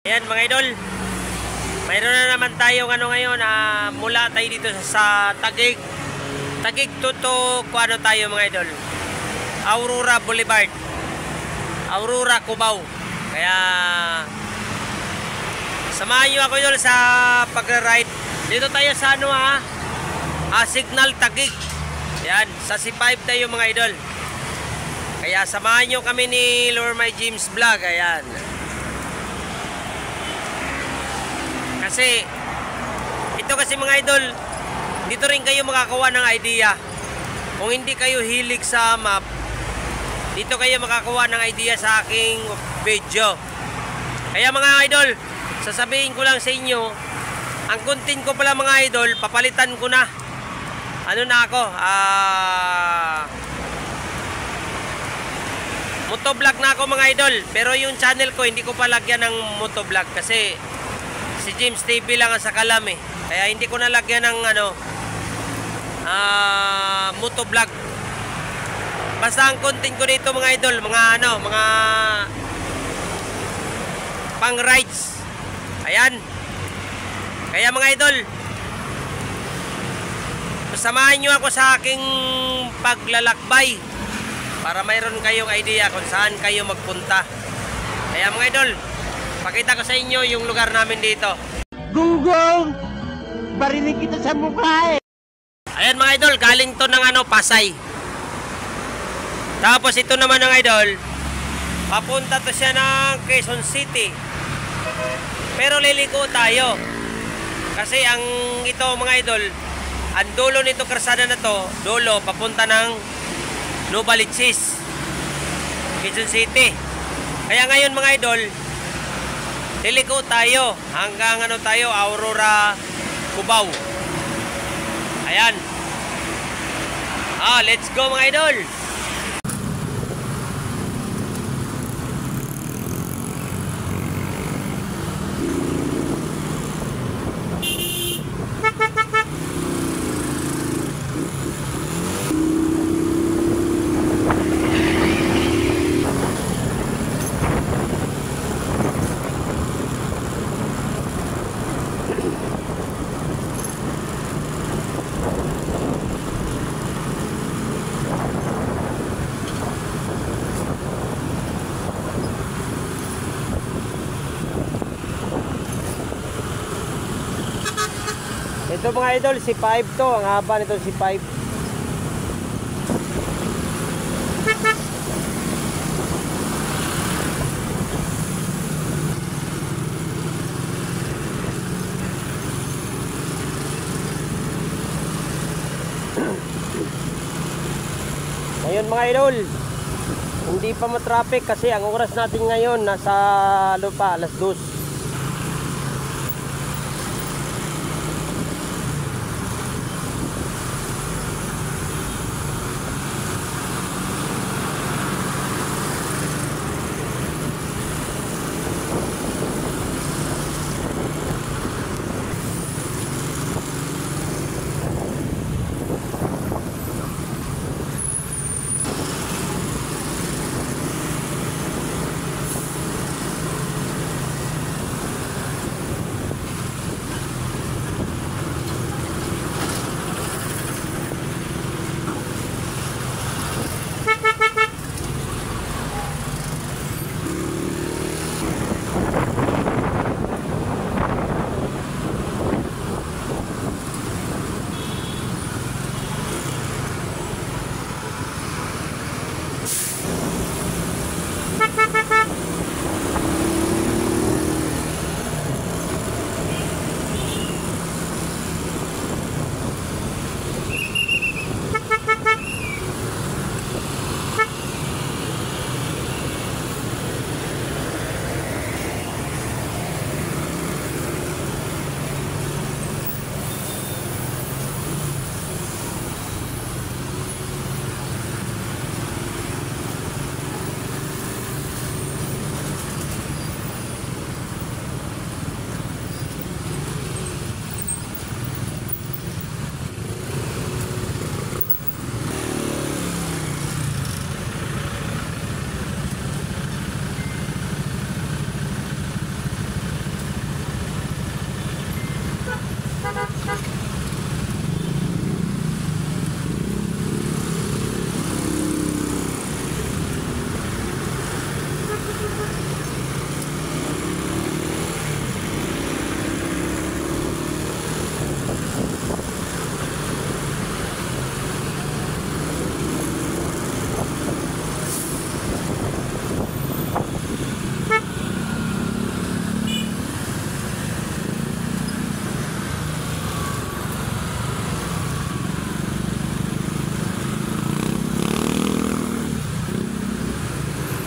Ayan mga idol, mayroon na naman tayong ano ngayon, mula tayo dito sa Taguig to ano tayo mga idol, Aurora Boulevard, Aurora, Cubao. Kaya samahan nyo ako idol sa pag-ride. Dito tayo sa ano Signal Taguig. Ayan, sa C5 tayo mga idol. Kaya samahan nyo kami ni Lord My James Vlog. Ayan, kasi ito kasi mga idol, dito rin kayo makakuha ng idea. Kung hindi kayo hilig sa map, dito kayo makakuha ng idea sa aking video. Kaya mga idol, sasabihin ko lang sa inyo, ang content ko pala mga idol, papalitan ko na. Ano na ako, motovlog na ako mga idol. Pero yung channel ko hindi ko pa lagyan ng motovlog kasi si James TV lang ang sakalam eh. Kaya hindi ko nalagyan ng motovlog. Basta ang content ko dito mga idol, mga pang rides. Ayan. Kaya mga idol, samahan nyo ako sa aking paglalakbay para mayroon kayong idea kung saan kayo magpunta. Kaya mga idol, pakita ko sa inyo yung lugar namin dito. Gunggong! Barinig kita sa mukha eh! Ayan mga idol, galing to ng Pasay. Tapos ito naman ng idol, papunta to siya ng Quezon City. Pero liliko tayo. Kasi ang ito mga idol, ang dulo nito karsada na to, dulo papunta ng Novaliches, Quezon City. Kaya ngayon mga idol, liliko tayo hanggang tayo, Aurora, Cubao. Ayan. Let's go mga idol. Ito mga idol, C5 to. Ang haba nito C5. Ngayon mga idol, hindi pa matraffic kasi ang oras natin ngayon nasa alas 2.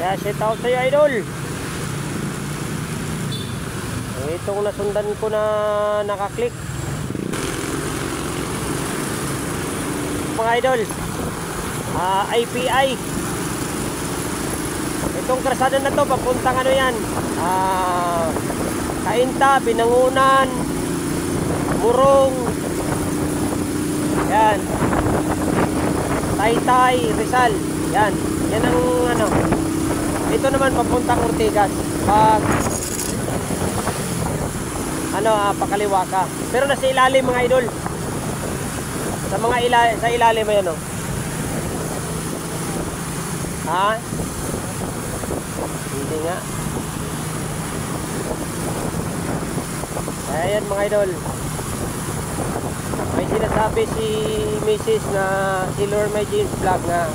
Kaya shout out sa'yo, idol. Itong nasundan ko na nakaklik. Mga idol, IPI. Itong krasada na to papuntang ano yan, Kainta, Binangunan, Murong, yan, Taytay, Rizal, yan ang ano. Ito naman papuntang Ortigas pag pakaliwa ka, pero nasa ilalim mga idol, sa mga sa ilalim mo yan, oh. Hindi nga. Ayan mga idol, may sinasabi si Mrs. na si Lord My Jeans Vlog na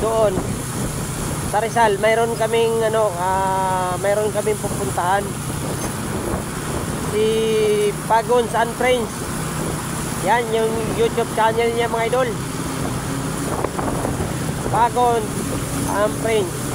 doon sa Rizal mayroon kaming mayroon kaming pupuntahan, si Pagons and Friends. Yan yung YouTube channel niya mga idol, Pagons and Friends.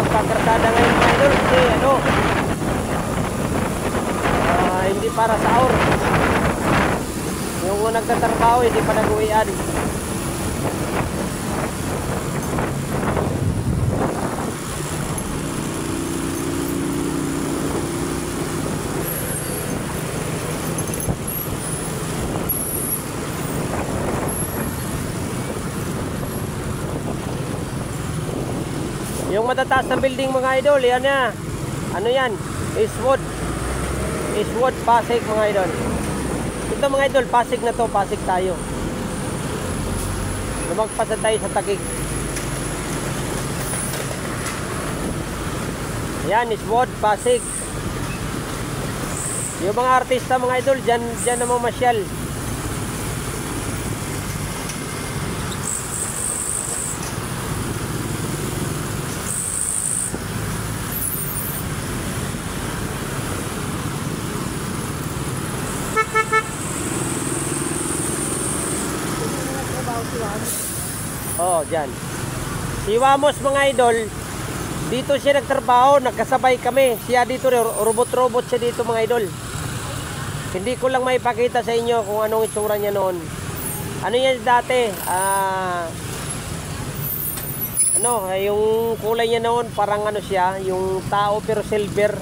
Pagkartada ngayon mga idol kasi hindi para sa sahur. Yung nagtatrabaho hindi pa nag-uwian. Yung matataas na building mga idol, yan na. Ano yan? Eastwood Pasig mga idol. Ito mga idol, Pasig na to, Pasig tayo. Lumagpas tayo sa Taguig. Yan, Eastwood Pasig. Yung mga artista mga idol, dyan na mamasyal. Oh, dyan. Si Wamos mga idol, dito siya nagtrabaho, nagkasabay kami. Siya dito, robot-robot siya dito mga idol. Hindi ko lang maipakita sa inyo kung anong itsura niya noon. Ano yan dati? Yung kulay niya noon, parang ano siya, yung tao pero silver.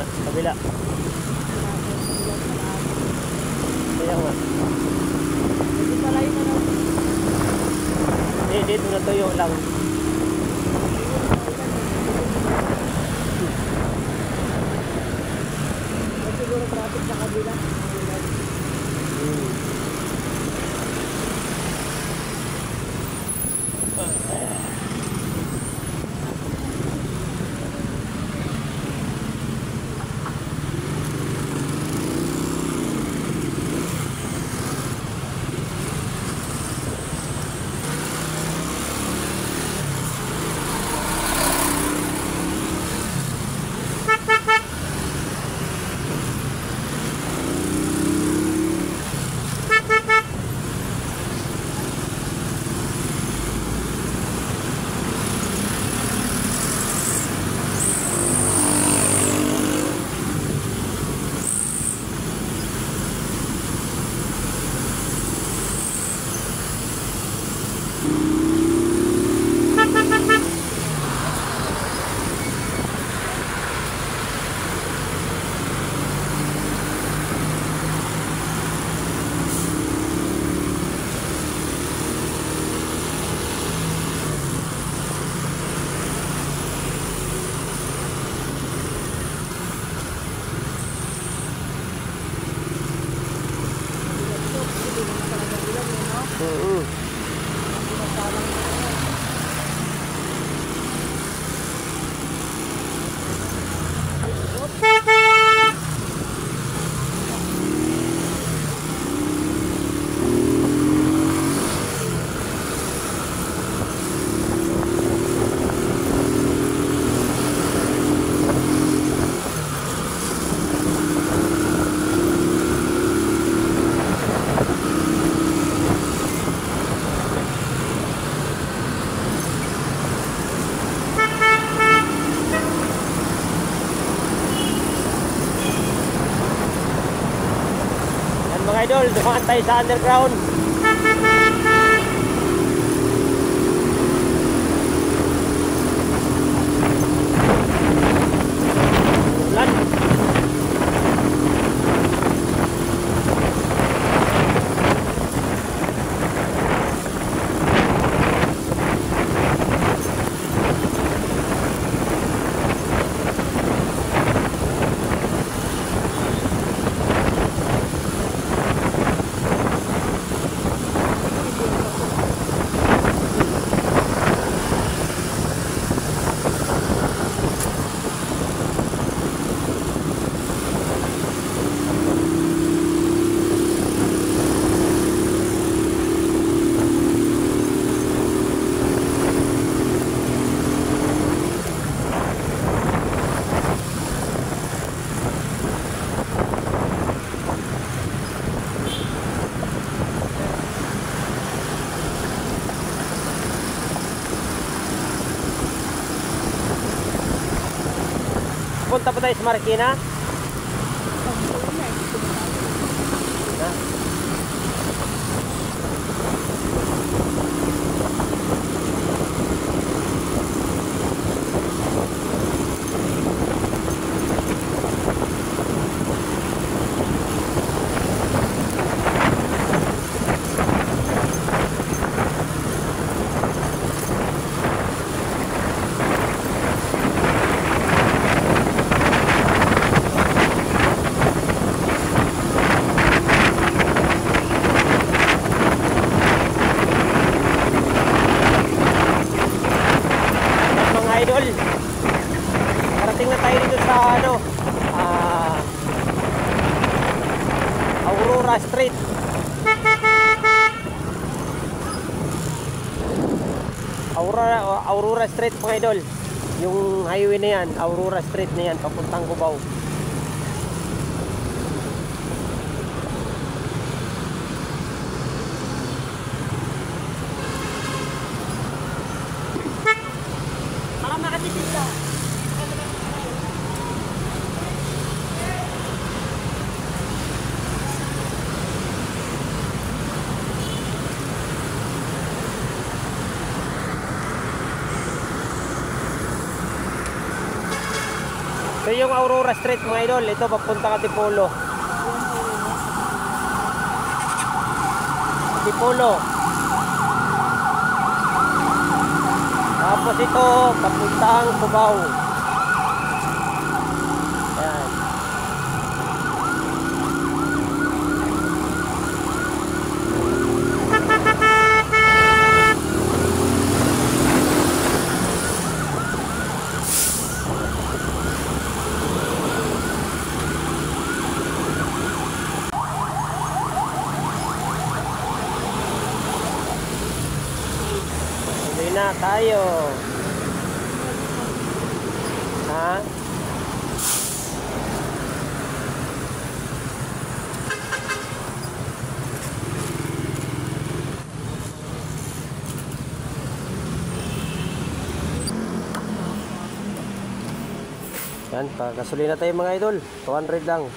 Kabila. Kaya nga. Dito natuyo lang. Siguro traffic sa kabila. Mm-mm. Mga idol, dumaan tayo sa underground. Ulan. Punta pa tayo sa Marikina. Idol, parating na tayo dito sa ano, Aurora Street. Aurora Street mga idol. Yung highway na yan, Aurora Street na yan, papuntang Cubao. So yung Aurora Street mga idol, ito papunta Antipolo. Antipolo. Tapos ito papuntang Cubao. Yan. Na tayo. Ha? Yan, gasolina tayo mga idol. 200 lang.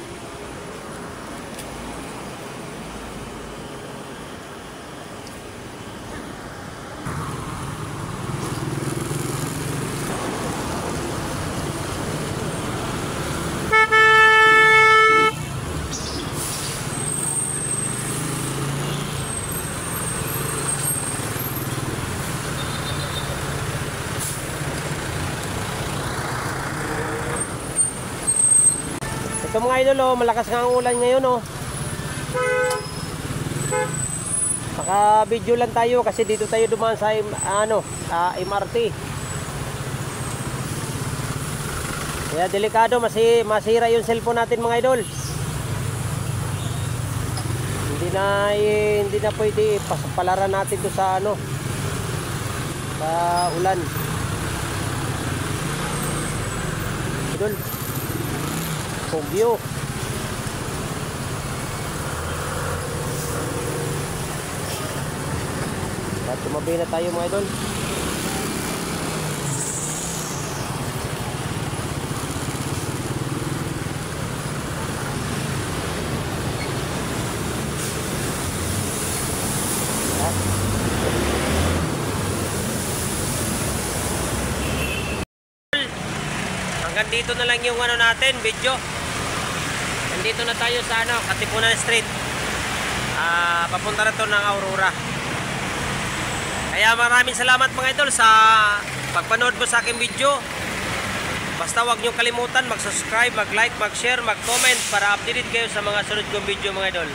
Ito mga idol, oh, malakas nga ang ulan ngayon, oh. Naka-video lang tayo kasi dito tayo dumaan sa MRT. Kaya delikado, masira yung cellphone natin mga idol. Hindi na pwede palaran natin to sa sa ulan. Idol. Pogyo. At tumabi na tayo mga idol. Hanggang dito na lang yung natin video. Nandito na tayo sa Katipunan Street. Papunta na to ng Aurora. Kaya maraming salamat mga idol sa pagpanood mo sa aking video. Basta huwag nyo kalimutan mag-subscribe, mag-like, mag-share, mag-comment para updated kayo sa mga sunod kong video mga idol.